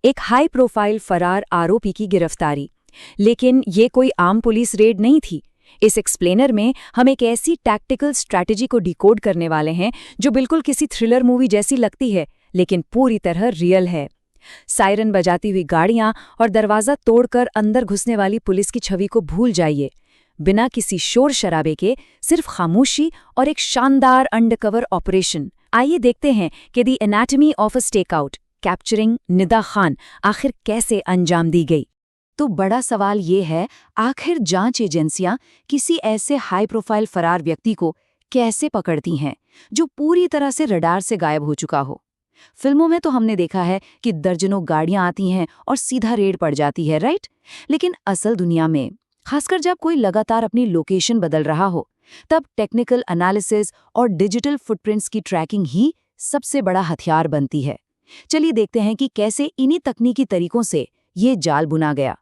एक high profile फरार आरोपी की गिरफ्तारी। लेकिन ये कोई आम पुलिस रेड नहीं थी। इस एक्सप्लेनर में हम एक ऐसी टैक्टिकल स्ट्रैटेजी को डिकोड करने वाले हैं जो बिल्कुल किसी थ्रिलर मूवी जैसी लगती है, लेकिन पूरी तरह रियल है। सायरन बजाती हुई गाड़ियां और दरवाजा तोड़कर अंदर घुसने वाली पुलिस की छवि को भूल जाइए। बिना किसी शोर शराबे के सिर्फ खामोशी और एक शानदार अंडरकवर ऑपरेशन। आइए देखते हैं कि the anatomy of a stakeout capturing Nida Khan आखिर कैसे अंजाम दी गई। तो बड़ा सवाल ये है, आखिर जांच एजेंसियां किसी ऐसे हाई प्रोफाइल फरार व्यक्ति को कैसे पकड़ती हैं जो पूरी तरह से रडार से गायब हो चुका हो। फिल्मों में तो हमने देखा है कि दर्जनों गाड़ियां आती हैं और सीधा रेड पड़ जाती है, राइट? लेकिन असल दुनिया में, खासकर जब कोई लगातार अपनी लोकेशन बदल रहा हो, तब टेक्निकल एनालिसिस और डिजिटल फुटप्रिंट्स की ट्रैकिंग ही सबसे बड़ा हथियार बनती है। चलिए देखते हैं कि कैसे इन्हीं तकनीकी तरीकों से ये जाल बुना गया।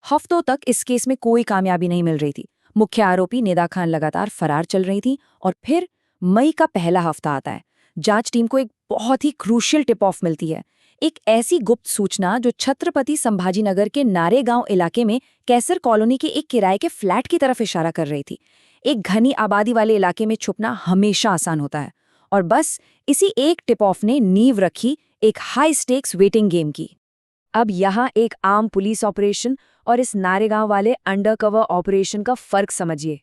हफ्तों तक इस केस में कोई कामयाबी नहीं मिल रही थी। मुख्य आरोपी निदा खान लगातार फरार चल रही थी और फिर मई का पहला हफ्ता आता है। जांच टीम को एक बहुत ही क्रूशियल टिप ऑफ मिलती है। एक ऐसी गुप्त सूचना जो छत्रपति संभाजीनगर के नारेगांव इलाके में कैसर कॉलोनी के एक किराए के फ्लैट की तरफ इशारा कर रही थी। एक घनी आबादी वाले इलाके में छुपना हमेशा आसान होता है, और बस इसी एक टिप ऑफ ने नींव रखी एक हाई स्टेक्स वेटिंग गेम की। अब यहाँ एक आम पुलिस ऑपरेशन और इस नारेगांव वाले अंडरकवर ऑपरेशन का फर्क समझिए।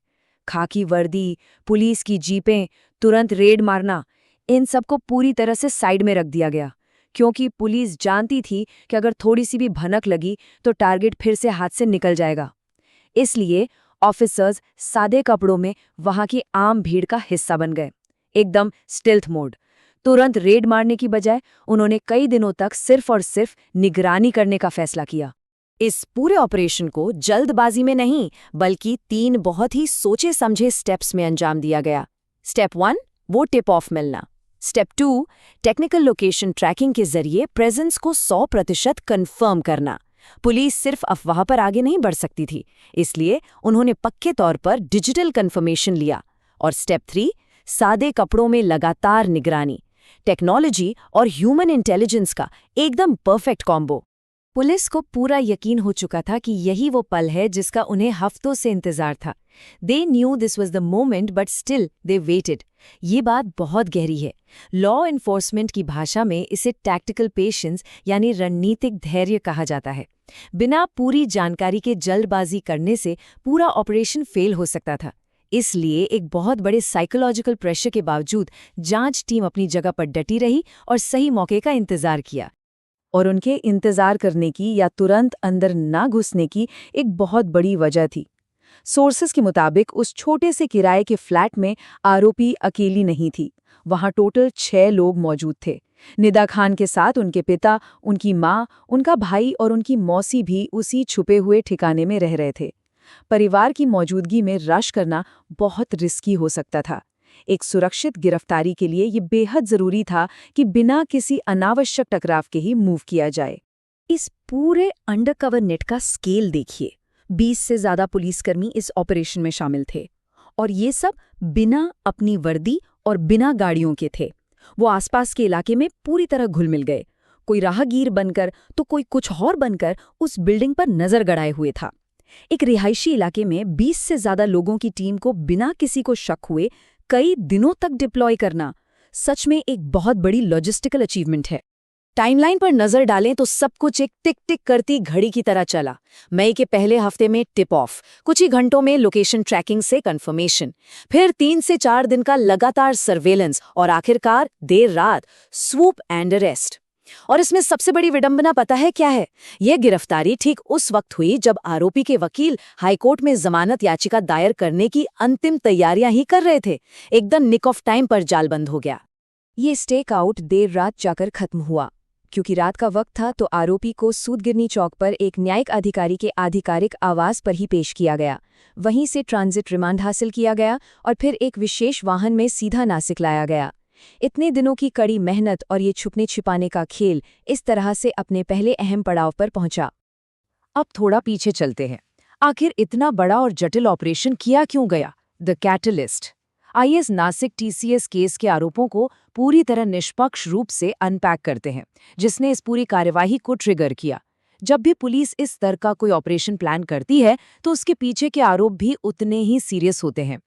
खाकी वर्दी, पुलिस की जीपें, तुरंत रेड मारना, इन सबको पूरी तरह से साइड में रख दिया गया, क्योंकि पुलिस जानती थी कि अगर थोड़ी सी भी भनक लगी तो टारगेट फिर से हाथ से निकल जाएगा। इसलिए ऑफिसर्स सादे कपड़ों में वहां की आम भीड़ का हिस्सा बन गए। एकदम स्टेल्थ मोड। तुरंत रेड मारने की बजाय उन्होंने कई दिनों तक सिर्फ और सिर्फ निगरानी करने का फैसला किया। इस पूरे ऑपरेशन को जल्दबाजी में नहीं, बल्कि 3 बहुत ही सोचे समझे स्टेप्स में अंजाम दिया गया। स्टेप 1, वो टिप ऑफ मिलना। स्टेप 2, टेक्निकल लोकेशन ट्रैकिंग के जरिए प्रेजेंस को 100% कंफर्म करना। पुलिस सिर्फ अफवाह पर आगे नहीं बढ़ सकती थी, इसलिए उन्होंने पक्के तौर पर डिजिटल कंफर्मेशन लिया। और स्टेप 3, सादे कपड़ों में लगातार निगरानी। टेक्नोलॉजी और ह्यूमन इंटेलिजेंस का एकदम परफेक्ट कॉम्बो। पुलिस को पूरा यकीन हो चुका था कि यही वो पल है जिसका उन्हें हफ्तों से इंतजार था। They knew this was the moment, but still they waited. ये बात बहुत गहरी है। लॉ एनफोर्समेंट की भाषा में इसे टैक्टिकल पेशेंस यानी रणनीतिक धैर्य कहा जाता है। बिना पूरी जानकारी के जल्दबाजी करने से पूरा ऑपरेशन फेल हो सकता था। इसलिए एक बहुत बड़े साइकोलॉजिकल प्रेशर के बावजूद जांच टीम अपनी जगह पर डटी रही और सही मौके का इंतजार किया। और उनके इंतजार करने की या तुरंत अंदर ना घुसने की एक बहुत बड़ी वजह थी। सोर्सेस के मुताबिक उस छोटे से किराए के फ्लैट में आरोपी अकेली नहीं थी। वहां टोटल 6 लोग मौजूद थे। निदा खान के साथ उनके पिता, उनकी माँ, उनका भाई और उनकी मौसी भी उसी छुपे हुए ठिकाने में रह रहे थे। परिवार की मौजूदगी में रश करना बहुत रिस्की हो सकता था। एक सुरक्षित गिरफ्तारी के लिए ये बेहद जरूरी था कि बिना किसी अनावश्यक टकराव के ही मूव किया जाए। इस पूरे अंडरकवर नेट का स्केल देखिए। 20 से ज्यादा पुलिसकर्मी इस ऑपरेशन में शामिल थे, और ये सब बिना अपनी वर्दी और बिना गाड़ियों के थे। वो आसपास के इलाके में पूरी तरह घुल मिल गए। कोई राहगीर बनकर तो कोई कुछ और बनकर उस बिल्डिंग पर नजर गड़ाए हुए था। एक रिहायशी इलाके में 20 से ज्यादा लोगों की टीम को बिना किसी को शक हुए कई दिनों तक डिप्लॉय करना सच में एक बहुत बड़ी लॉजिस्टिकल अचीवमेंट है। टाइमलाइन पर नजर डालें तो सब कुछ एक टिक टिक करती घड़ी की तरह चला। मई के पहले हफ्ते में टिप ऑफ, कुछ ही घंटों में लोकेशन ट्रैकिंग से कंफर्मेशन, फिर 3 से 4 दिन का लगातार सर्वेलेंस और आखिरकार देर रात स्वूप एंड अरेस्ट। और इसमें सबसे बड़ी विडंबना पता है क्या है? यह गिरफ्तारी ठीक उस वक्त हुई जब आरोपी के वकील हाईकोर्ट में जमानत याचिका दायर करने की अंतिम तैयारियां ही कर रहे थे। एकदम निक ऑफ टाइम पर जाल बंद हो गया। ये स्टेक आउट देर रात जाकर खत्म हुआ। क्योंकि रात का वक्त था तो आरोपी को सूदगिरनी चौक पर एक न्यायिक अधिकारी के आधिकारिक आवास पर ही पेश किया गया। वहीं से ट्रांजिट रिमांड हासिल किया गया और फिर एक विशेष वाहन में सीधा नासिक लाया गया। इतने दिनों की कड़ी मेहनत और ये छुपने छिपाने का खेल इस तरह से अपने पहले अहम पड़ाव पर पहुंचा। अब थोड़ा पीछे चलते हैं। आखिर इतना बड़ा और जटिल ऑपरेशन किया क्यों गया? The catalyst. आइए इस नासिक टीसीएस केस के आरोपों को पूरी तरह निष्पक्ष रूप से अनपैक करते हैं, जिसने इस पूरी कार्यवाही को ट्रिगर किया। जब भी पुलिस इस तरह का कोई ऑपरेशन प्लान करती है तो उसके पीछे के आरोप भी उतने ही सीरियस होते हैं।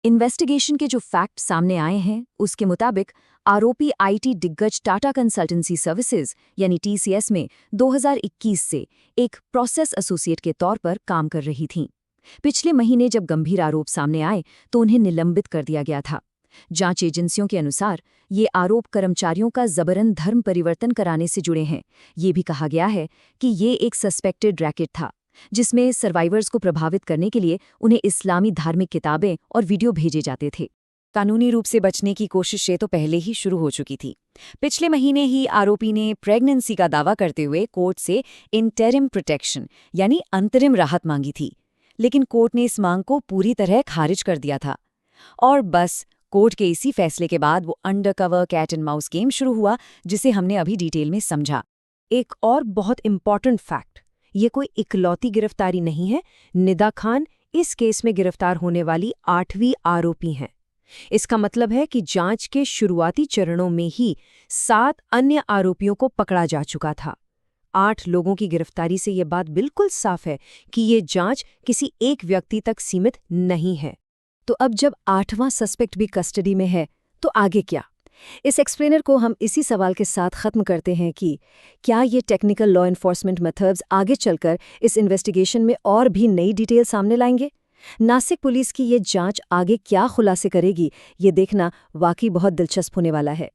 इन्वेस्टिगेशन के जो फैक्ट सामने आए हैं उसके मुताबिक आरोपी आईटी दिग्गज टाटा कंसल्टेंसी सर्विसेज यानी टीसीएस में 2021 से एक प्रोसेस एसोसिएट के तौर पर काम कर रही थीं। पिछले महीने जब गंभीर आरोप सामने आए तो उन्हें निलंबित कर दिया गया था। जांच एजेंसियों के अनुसार ये आरोप कर्मचारियों का जबरन धर्म परिवर्तन कराने से जुड़े हैं। ये भी कहा गया है कि ये एक सस्पेक्टेड रैकेट था जिसमें सर्वाइवर्स को प्रभावित करने के लिए उन्हें इस्लामी धार्मिक किताबें और वीडियो भेजे जाते थे। कानूनी रूप से बचने की कोशिशें तो पहले ही शुरू हो चुकी थी। पिछले महीने ही आरोपी ने प्रेगनेंसी का दावा करते हुए कोर्ट से इंटरिम प्रोटेक्शन यानी अंतरिम राहत मांगी थी, लेकिन कोर्ट ने इस मांग को पूरी तरह खारिज कर दिया था। और बस कोर्ट के इसी फैसले के बाद वो undercover cat and mouse game शुरू हुआ, जिसे हमने अभी डिटेल में समझा। एक और बहुत इंपॉर्टेंट फैक्ट, ये कोई इकलौती गिरफ्तारी नहीं है। निदा खान इस केस में गिरफ्तार होने वाली 8वीं आरोपी हैं। इसका मतलब है कि जांच के शुरुआती चरणों में ही 7 अन्य आरोपियों को पकड़ा जा चुका था। 8 लोगों की गिरफ्तारी से ये बात बिल्कुल साफ है कि ये जांच किसी एक व्यक्ति तक सीमित नहीं है। तो अब जब 8वां सस्पेक्ट भी कस्टडी में है तो आगे क्या? इस एक्सप्लेनर को हम इसी सवाल के साथ खत्म करते हैं कि क्या ये टेक्निकल लॉ एनफोर्समेंट मेथड्स आगे चलकर इस इन्वेस्टिगेशन में और भी नई डिटेल सामने लाएंगे? नासिक पुलिस की ये जांच आगे क्या खुलासे करेगी, ये देखना वाकई बहुत दिलचस्प होने वाला है।